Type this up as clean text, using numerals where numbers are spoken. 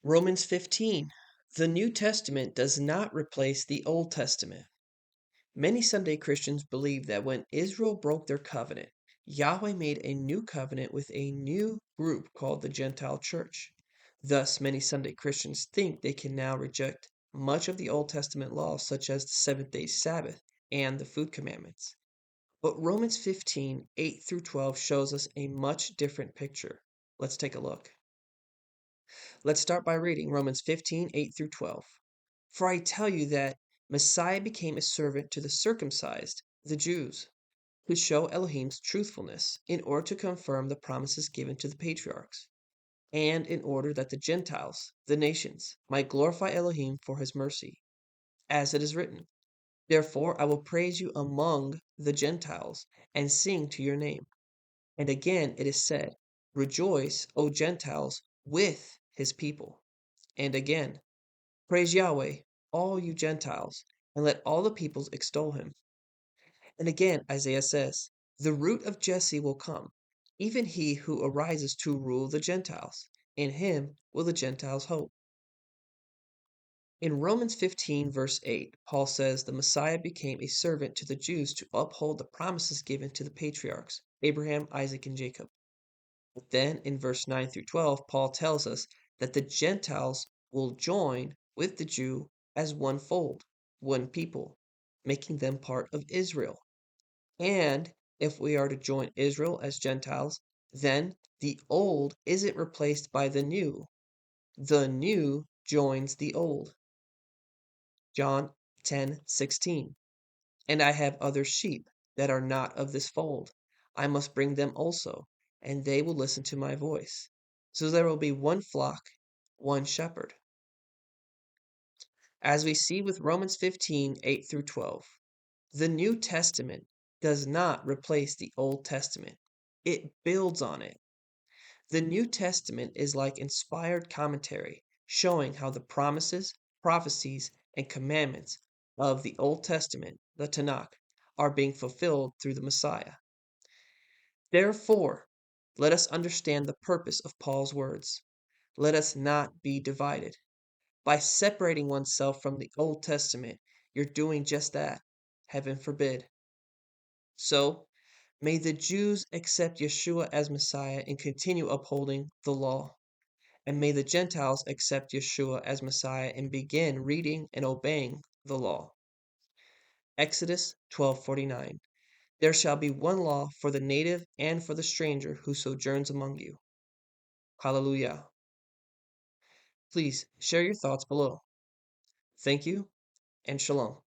Romans 15. The New Testament does not replace the Old Testament. Many Sunday Christians believe that when Israel broke their covenant, Yahweh made a new covenant with a new group called the Gentile Church. Thus, many Sunday Christians think they can now reject much of the Old Testament law, such as the seventh-day Sabbath and the food commandments. But Romans 15, 8 through 12 shows us a much different picture. Let's take a look. Let's start by reading Romans 15, 8 through 12. For I tell you that Messiah became a servant to the circumcised, the Jews, to show Elohim's truthfulness, in order to confirm the promises given to the patriarchs, and in order that the Gentiles, the nations, might glorify Elohim for his mercy. As it is written, Therefore I will praise you among the Gentiles, and sing to your name. And again it is said, Rejoice, O Gentiles, with his people. And again, Praise Yahweh, all you Gentiles, and let all the peoples extol him. And again, Isaiah says, The root of Jesse will come, even he who arises to rule the Gentiles. In him will the Gentiles hope. In Romans 15, verse 8, Paul says the Messiah became a servant to the Jews to uphold the promises given to the patriarchs, Abraham, Isaac, and Jacob. But then in verse 9 through 12, Paul tells us that the Gentiles will join with the Jew as one fold, one people, making them part of Israel. And if we are to join Israel as Gentiles, then the old isn't replaced by the new. The new joins the old. John 10:16. And I have other sheep that are not of this fold. I must bring them also, and they will listen to my voice. So there will be one flock, one shepherd. As we see with Romans 15, 8 through 12, the New Testament does not replace the Old Testament. It builds on it. The New Testament is like inspired commentary, showing how the promises, prophecies, and commandments of the Old Testament, the Tanakh, are being fulfilled through the Messiah. Therefore, let us understand the purpose of Paul's words. Let us not be divided. By separating oneself from the Old Testament, you're doing just that. Heaven forbid. So, may the Jews accept Yeshua as Messiah and continue upholding the law. And may the Gentiles accept Yeshua as Messiah and begin reading and obeying the law. Exodus 12:49. There shall be one law for the native and for the stranger who sojourns among you. Hallelujah. Please share your thoughts below. Thank you and shalom.